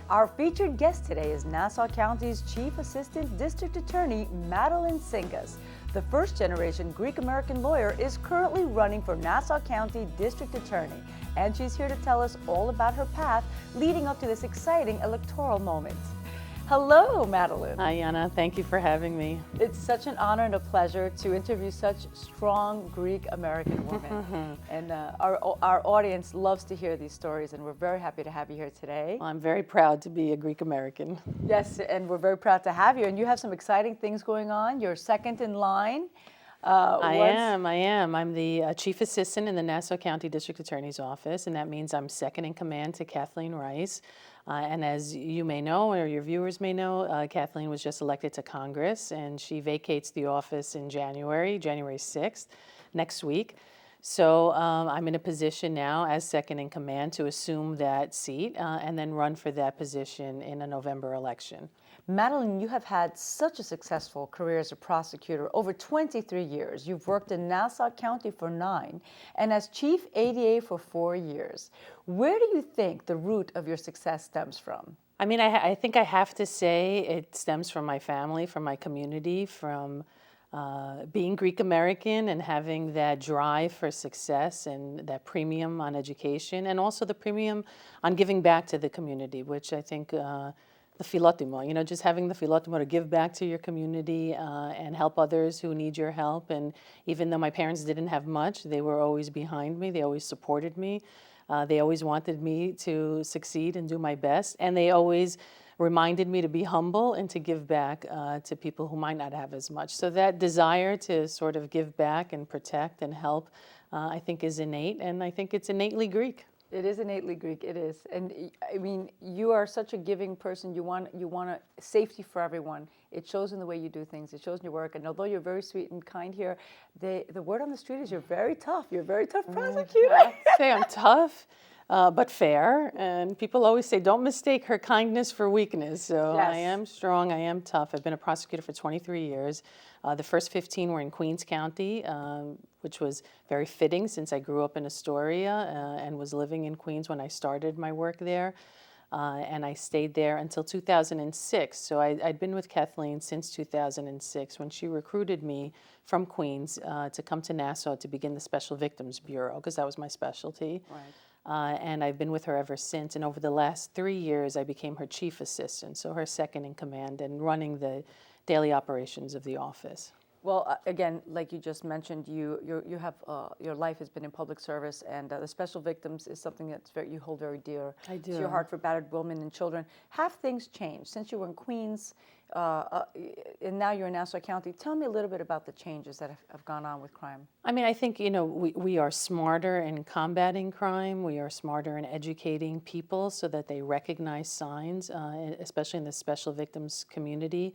Our featured guest today is Nassau County's Chief Assistant District Attorney, Madeline Singas. The first-generation Greek-American lawyer is currently running for Nassau County District Attorney, and she's here to tell us all about her path leading up to this exciting electoral moment. Hello, Madeline. Hi, Yanna. Thank you for having me. It's such an honor and a pleasure to interview such strong Greek-American women. And our audience loves to hear these stories, and we're very happy to have you here today. Well, I'm very proud to be a Greek-American. Yes, and we're very proud to have you. And you have some exciting things going on. You're second in line. I am. I'm the Chief Assistant in the Nassau County District Attorney's Office, and that means I'm second in command to Kathleen Rice. And as you may know, or your viewers may know, Kathleen was just elected to Congress, and she vacates the office in January 6th, next week. So I'm in a position now as second in command to assume that seat and then run for that position in a November election. Madeline, you have had such a successful career as a prosecutor over 23 years. You've worked in Nassau County for 9 and as chief ADA for 4 years. Where do you think the root of your success stems from? I mean, I think I have to say it stems from my family, from my community, from being Greek American and having that drive for success and that premium on education, and also the premium on giving back to the community, which I think the philotimo, just having the philotimo to give back to your community and help others who need your help. And even though my parents didn't have much, they were always behind me. They always supported me. They always wanted me to succeed and do my best. And they always reminded me to be humble and to give back to people who might not have as much. So that desire to sort of give back and protect and help, I think is innate, and I think it's innately Greek. It is innately Greek, it is. And I mean, you are such a giving person. You want safety for everyone. It shows in the way you do things. It shows in your work. And although you're very sweet and kind here, the word on the street is you're very tough. You're a very tough prosecutor. I'd say I'm tough, but fair. And people always say, don't mistake her kindness for weakness. So Yes. I am strong, I am tough. I've been a prosecutor for 23 years. The first 15 were in Queens County, which was very fitting since I grew up in Astoria and was living in Queens when I started my work there. And I stayed there until 2006. So I'd been with Kathleen since 2006 when she recruited me from Queens to come to Nassau to begin the Special Victims Bureau, because that was my specialty. Right. And I've been with her ever since. And over the last 3 years, I became her chief assistant, so her second in command and running the daily operations of the office. Well, again, like you just mentioned, you have your life has been in public service, and the special victims is something that's you hold very dear I do. to your heart for battered women and children. Have things changed since you were in Queens, and now you're in Nassau County? Tell me a little bit about the changes that have gone on with crime. I mean, I think, we are smarter in combating crime. We are smarter in educating people so that they recognize signs, especially in the special victims community.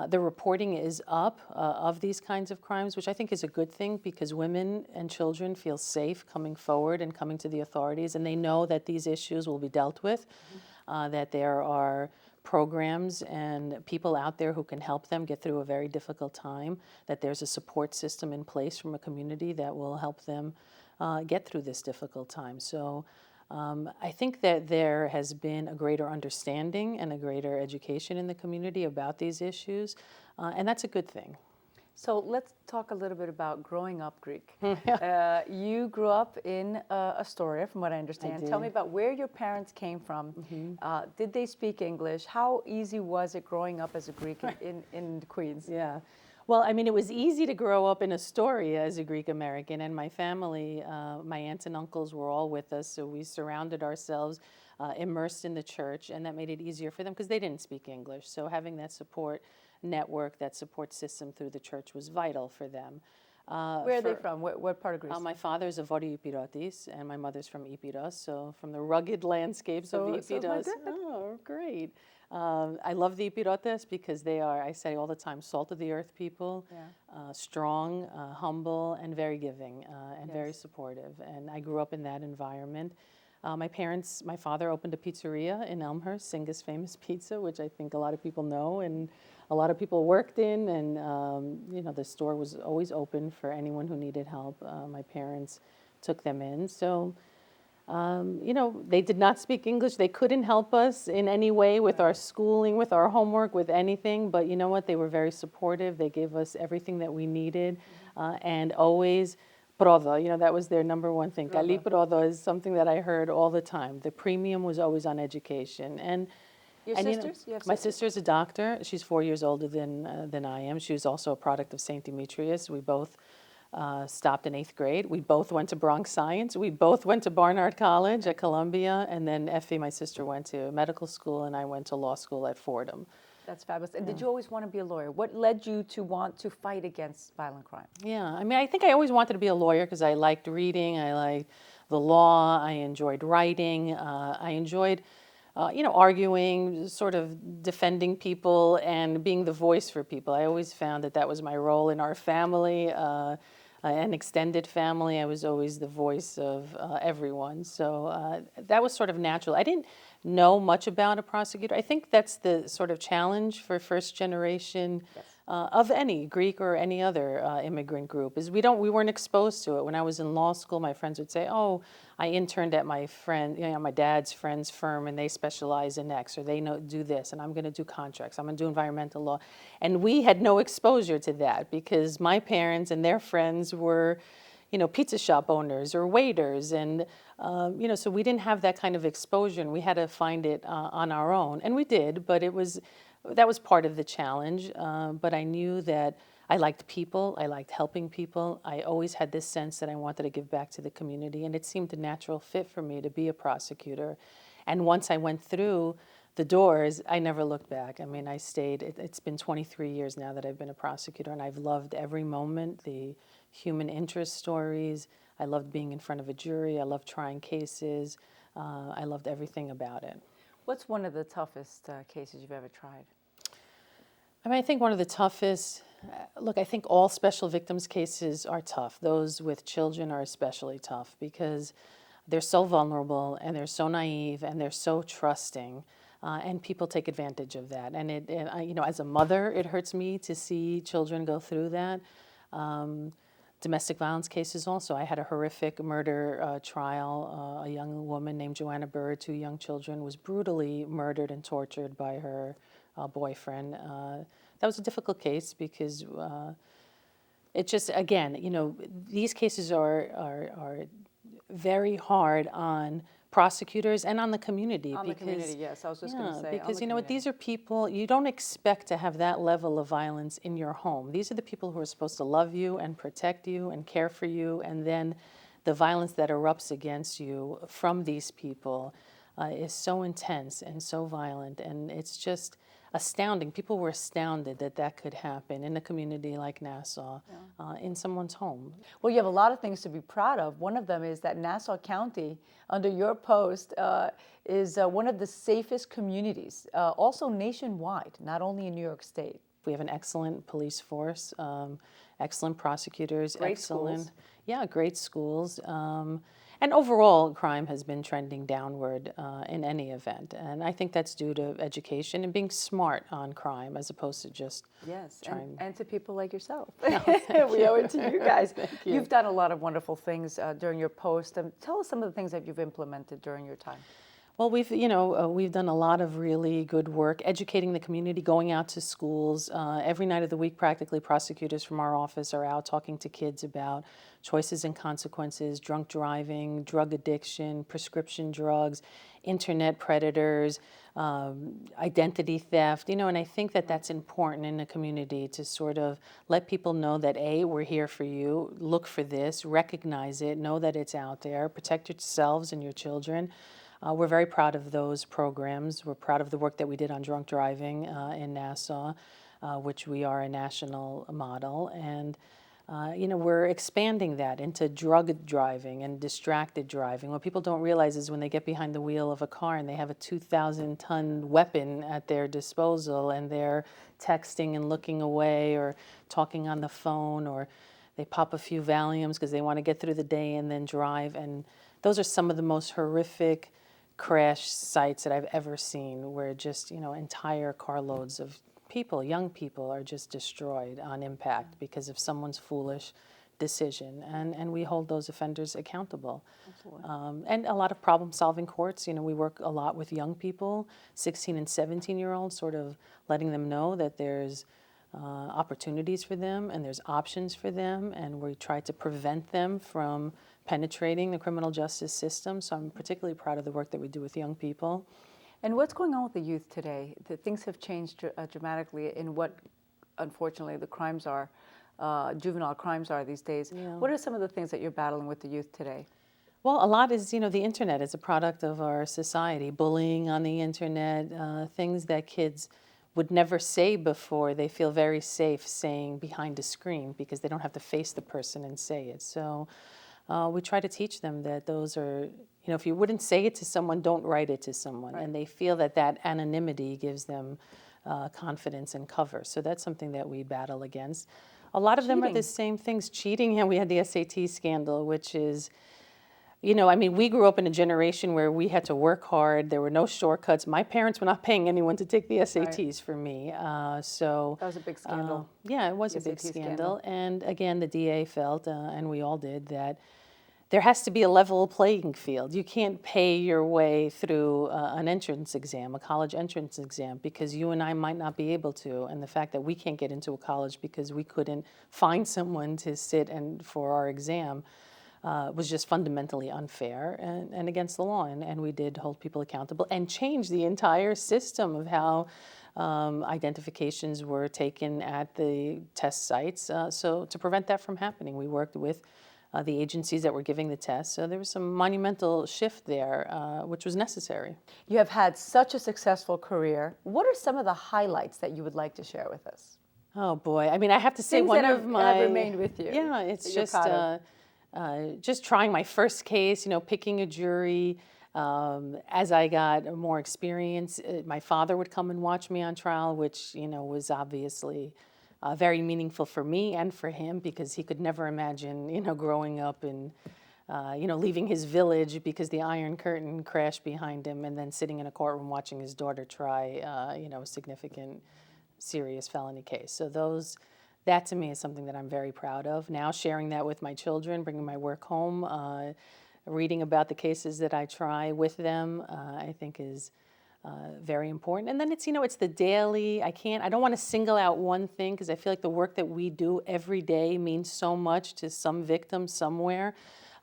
The reporting is up of these kinds of crimes, which I think is a good thing, because women and children feel safe coming forward and coming to the authorities, and they know that these issues will be dealt with, that there are programs and people out there who can help them get through a very difficult time, that there's a support system in place from a community that will help them get through this difficult time. So I think that there has been a greater understanding and a greater education in the community about these issues, and that's a good thing. So let's talk a little bit about growing up Greek. You grew up in Astoria, from what I understand. I did. Tell me about where your parents came from. Did they speak English? How easy was it growing up as a Greek in Queens? Yeah. Well, I mean, it was easy to grow up in Astoria as a Greek American, and my family, my aunts and uncles were all with us, so we surrounded ourselves, immersed in the church, and that made it easier for them because they didn't speak English. So having that support network, that support system through the church was vital for them. Where are they from? What part of Greece? My father's a Vori Epirotis, and my mother's from Epiros, so from the rugged landscapes of Epiros. So my dad. Oh, great. I love the Epirotes because they are, I say all the time, salt of the earth people, strong, humble, and very giving, and very supportive. And I grew up in that environment. My father opened a pizzeria in Elmhurst, Singas Famous Pizza, which I think a lot of people know, and a lot of people worked in, and the store was always open for anyone who needed help. My parents took them in. So They did not speak English. They couldn't help us in any way with our schooling, with our homework, with anything. But you know what? They were very supportive. They gave us everything that we needed. And always, prodo, that was their number one thing. Kali prodo is something that I heard all the time. The premium was always on education. Your And sisters? You have my sisters? sister's a doctor. She's 4 years older than I am. She was also a product of St. Demetrius. We both stopped in 8th grade. We both went to Bronx Science. We both went to Barnard College at Columbia. And then Effie, my sister, went to medical school, and I went to law school at Fordham. That's fabulous. And did you always want to be a lawyer? What led you to want to fight against violent crime? Yeah, I mean, I think I always wanted to be a lawyer because I liked reading. I liked the law. I enjoyed writing. I enjoyed arguing, sort of defending people and being the voice for people. I always found that was my role in our family, an extended family. I was always the voice of everyone. So that was sort of natural. I didn't know much about a prosecutor. I think that's the sort of challenge for first generation of any Greek or any other immigrant group, is we weren't exposed to it. When I was in law school, my friends would say, "Oh, I interned at my dad's friend's firm, and they specialize in X, or they do this, and I'm going to do contracts. I'm going to do environmental law," and we had no exposure to that because my parents and their friends were, pizza shop owners or waiters, and so we didn't have that kind of exposure, and we had to find it on our own, and we did, but that was part of the challenge. But I knew that I liked people. I liked helping people. I always had this sense that I wanted to give back to the community, and it seemed a natural fit for me to be a prosecutor. And once I went through the doors, I never looked back. I mean, I stayed. It's been 23 years now that I've been a prosecutor, and I've loved every moment, the human interest stories. I loved being in front of a jury. I loved trying cases. I loved everything about it. What's one of the toughest cases you've ever tried? I mean, I think one of the toughest, look, I think all special victims cases are tough. Those with children are especially tough because they're so vulnerable and they're so naive and they're so trusting, and people take advantage of that. And as a mother, it hurts me to see children go through that. Domestic violence cases also. I had a horrific murder trial. A young woman named Joanna Burr, 2 young children, was brutally murdered and tortured by her boyfriend. That was a difficult case because it just, again, these cases are very hard on prosecutors and on the community. On the community, yes. I was just going to say. Because these are people, you don't expect to have that level of violence in your home. These are the people who are supposed to love you and protect you and care for you, and then the violence that erupts against you from these people is so intense and so violent, and it's just astounding. People were astounded that could happen in a community like Nassau, in someone's home. Well, you have a lot of things to be proud of. One of them is that Nassau County, under your post, is one of the safest communities, also nationwide, not only in New York State. We have an excellent police force, excellent prosecutors, great excellent, schools. Yeah, great schools. And overall, crime has been trending downward in any event. And I think that's due to education and being smart on crime as opposed to just trying. And to people like yourself. No, we owe it to you guys. Thank you. You've done a lot of wonderful things during your post. Tell us some of the things that you've implemented during your time. Well, we've done a lot of really good work educating the community, going out to schools. Every night of the week, practically, prosecutors from our office are out talking to kids about choices and consequences, drunk driving, drug addiction, prescription drugs, internet predators, identity theft, and I think that's important in the community to sort of let people know that, A, we're here for you, look for this, recognize it, know that it's out there, protect yourselves and your children. We're very proud of those programs. We're proud of the work that we did on drunk driving in Nassau, which we are a national model. And, we're expanding that into drug driving and distracted driving. What people don't realize is when they get behind the wheel of a car and they have a 2,000-ton weapon at their disposal and they're texting and looking away or talking on the phone, or they pop a few Valiums because they want to get through the day and then drive. And those are some of the most horrific crash sites that I've ever seen, where just, entire carloads of people, young people, are just destroyed on impact because of someone's foolish decision, and we hold those offenders accountable. Absolutely. And a lot of problem-solving courts. We work a lot with young people, 16 and 17-year-olds, sort of letting them know that there's opportunities for them and there's options for them, and we try to prevent them from penetrating the criminal justice system. So I'm particularly proud of the work that we do with young people. And what's going on with the youth today? Things have changed dramatically in what, unfortunately, the crimes are, juvenile crimes are these days. Yeah. What are some of the things that you're battling with the youth today? Well, a lot is, the internet is a product of our society. Bullying on the internet, things that kids would never say before, they feel very safe saying behind a screen because they don't have to face the person and say it. So we try to teach them that those are, if you wouldn't say it to someone, don't write it to someone. Right. And they feel that anonymity gives them confidence and cover. So that's something that we battle against. A lot of them are the same things. Cheating, and we had the SAT scandal, which is, we grew up in a generation where we had to work hard. There were no shortcuts. My parents were not paying anyone to take the SATs for me. So that was a big scandal. Yeah, it was a big SAT scandal. And again, the DA felt, and we all did, that there has to be a level playing field. You can't pay your way through an entrance exam, a college entrance exam, because you and I might not be able to. And the fact that we can't get into a college because we couldn't find someone to sit for our exam was just fundamentally unfair and against the law. And we did hold people accountable and change the entire system of how identifications were taken at the test sites. So to prevent that from happening, we worked with the agencies that were giving the tests. So there was some monumental shift there, which was necessary. You have had such a successful career. What are some of the highlights that you would like to share with us? Oh boy, I have to say Things one that of my have remained with you. Yeah, it's just trying my first case, picking a jury. As I got more experience, my father would come and watch me on trial, which, was obviously very meaningful for me and for him, because he could never imagine, growing up and, leaving his village because the Iron Curtain crashed behind him, and then sitting in a courtroom watching his daughter try, a significant, serious felony case. So that to me is something that I'm very proud of. Now sharing that with my children, bringing my work home, reading about the cases that I try with them, I think is very important. And then it's the daily, I don't want to single out one thing, because I feel like the work that we do every day means so much to some victim somewhere.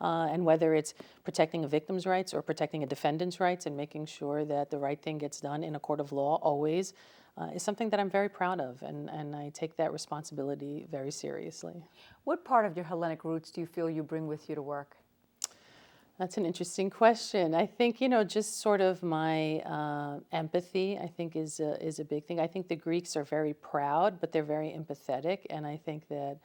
And whether it's protecting a victim's rights or protecting a defendant's rights and making sure that the right thing gets done in a court of law always, is something that I'm very proud of, and I take that responsibility very seriously. What part of your Hellenic roots do you feel you bring with you to work? That's an interesting question. I think, just sort of my empathy, I think, is a big thing. I think the Greeks are very proud, but they're very empathetic, and I think that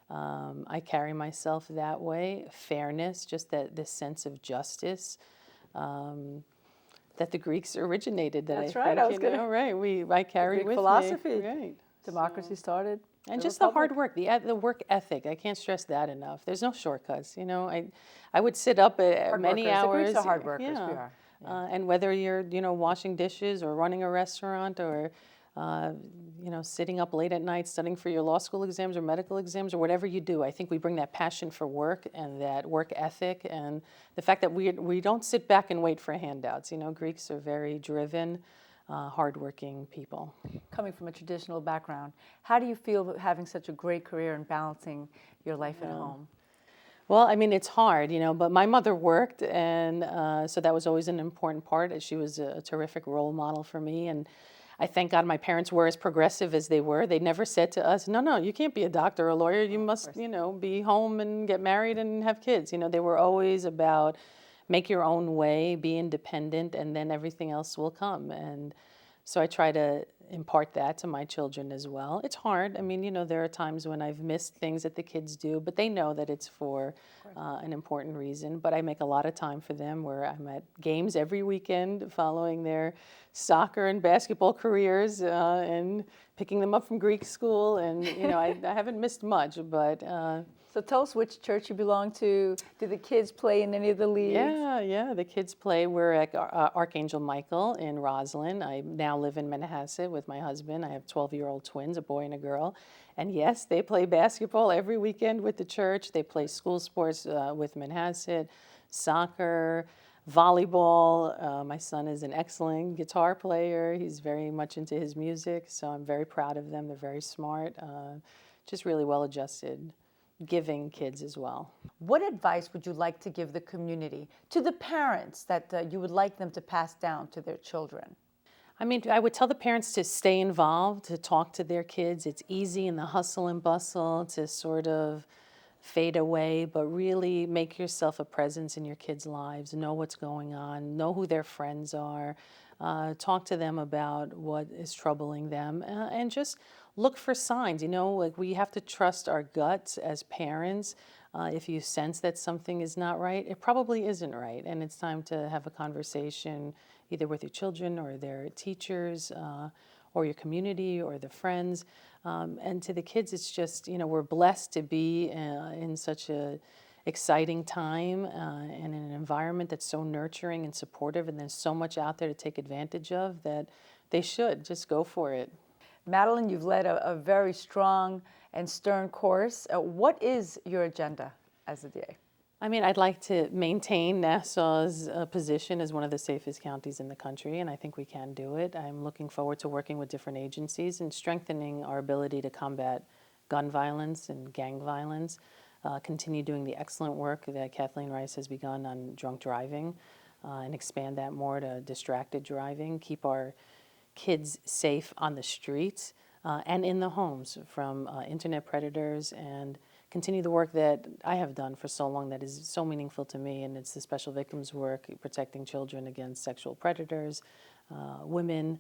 I carry myself that way. Fairness, just this sense of justice. That the Greeks originated. That's right. I was going to. Right. I carry Greek with philosophy. me. Right. Democracy started. And just the hard work, the work ethic. I can't stress that enough. There's no shortcuts. I would sit up at many hours. The Greeks are hard workers. Yeah. We are. Yeah. And whether you're washing dishes or running a restaurant or sitting up late at night studying for your law school exams or medical exams or whatever you do, I think we bring that passion for work and that work ethic and the fact that we don't sit back and wait for handouts. Greeks are very driven, hardworking people. Coming from a traditional background, how do you feel having such a great career and balancing your life at home? Well, it's hard, but my mother worked, and so that was always an important part. She was a terrific role model for me, and I thank God my parents were as progressive as they were. They never said to us, no, you can't be a doctor or a lawyer. You must, be home and get married and have kids. They were always about make your own way, be independent, and then everything else will come. And so I try to impart that to my children as well. It's hard. There are times when I've missed things that the kids do, but they know that it's for an important reason. But I make a lot of time for them where I'm at games every weekend following their soccer and basketball careers and picking them up from Greek school. And, I haven't missed much, but So tell us which church you belong to. Do the kids play in any of the leagues? Yeah, the kids play. We're at Archangel Michael in Roslyn. I now live in Manhasset with my husband. I have 12-year-old twins, a boy and a girl. And yes, they play basketball every weekend with the church. They play school sports with Manhasset, soccer, volleyball. My son is an excellent guitar player. He's very much into his music, so I'm very proud of them. They're very smart, just really well-adjusted, giving kids as well. What advice would you like to give the community, to the parents, that you would like them to pass down to their children? I mean, I would tell the parents to stay involved, to talk to their kids. It's easy in the hustle and bustle to sort of fade away, but really make yourself a presence in your kids' lives. Know what's going on, know who their friends are, talk to them about what is troubling them, and just look for signs. You know, like, we have to trust our guts as parents. If you sense that something is not right, it probably isn't right, and it's time to have a conversation either with your children or their teachers, or your community or the friends. And to the kids, it's just, you know, we're blessed to be in such a exciting time and in an environment that's so nurturing and supportive, and there's so much out there to take advantage of that they should just go for it. Madeline, you've led a very strong and stern course. What is your agenda as the DA? I mean, I'd like to maintain Nassau's position as one of the safest counties in the country, and I think we can do it. I'm looking forward to working with different agencies and strengthening our ability to combat gun violence and gang violence, continue doing the excellent work that Kathleen Rice has begun on drunk driving, and expand that more to distracted driving, keep our kids safe on the streets and in the homes from internet predators, and continue the work that I have done for so long that is so meaningful to me, and it's the special victims work, protecting children against sexual predators, women,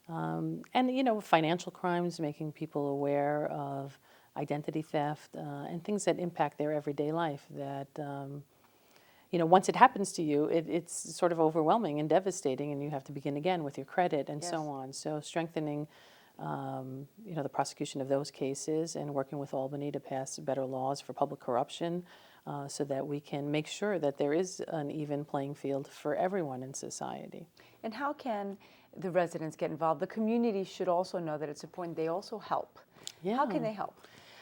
and, you know, financial crimes, making people aware of identity theft and things that impact their everyday life that, you know, once it happens to you, it's sort of overwhelming and devastating, and you have to begin again with your credit and so on. So strengthening you know, the prosecution of those cases and working with Albany to pass better laws for public corruption so that we can make sure that there is an even playing field for everyone in society. And how can the residents get involved? The community should also know that it's important they also help. Yeah. How can they help?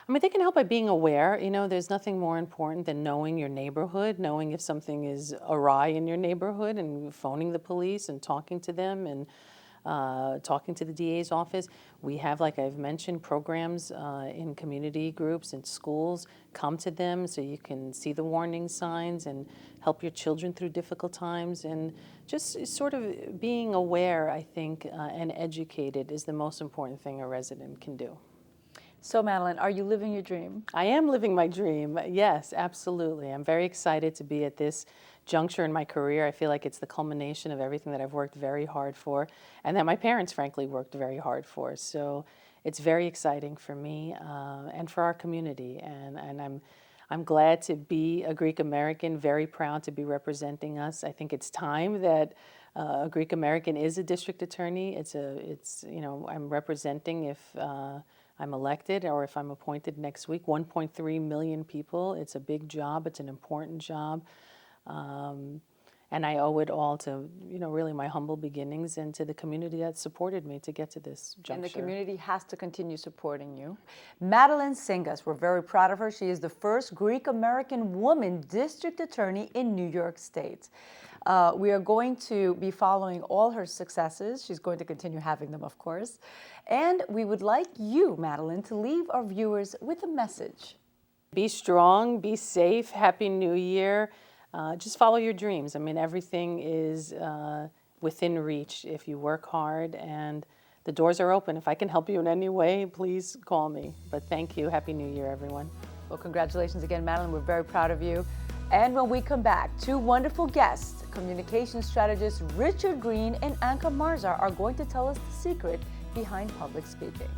I mean, they can help by being aware. You know, there's nothing more important than knowing your neighborhood, knowing if something is awry in your neighborhood, and phoning the police and talking to them, and talking to the DA's office. We have, like I've mentioned, programs in community groups and schools. Come to them so you can see the warning signs and help your children through difficult times. And just sort of being aware, I think, and educated is the most important thing a resident can do. So, Madeline, are you living your dream? I am living my dream. Yes, absolutely. I'm very excited to be at this juncture in my career. I feel like it's the culmination of everything that I've worked very hard for, and that my parents, frankly, worked very hard for. So it's very exciting for me and for our community. And I'm glad to be a Greek American, very proud to be representing us. I think it's time that a Greek American is a district attorney. It's you know, I'm representing, if I'm elected or if I'm appointed next week, 1.3 million people. It's a big job. It's an important job. And I owe it all to, you know, really my humble beginnings and to the community that supported me to get to this juncture. And the community has to continue supporting you. Madeline Singas, we're very proud of her. She is the first Greek-American woman district attorney in New York State. We are going to be following all her successes. She's going to continue having them, of course. And we would like you, Madeline, to leave our viewers with a message. Be strong, be safe, Happy New Year. Just follow your dreams. I mean, everything is within reach if you work hard, and the doors are open. If I can help you in any way, please call me. But thank you. Happy New Year, everyone. Well, congratulations again, Madeline. We're very proud of you. And when we come back, two wonderful guests, communication strategists Richard Green and Anka Marzar, are going to tell us the secret behind public speaking.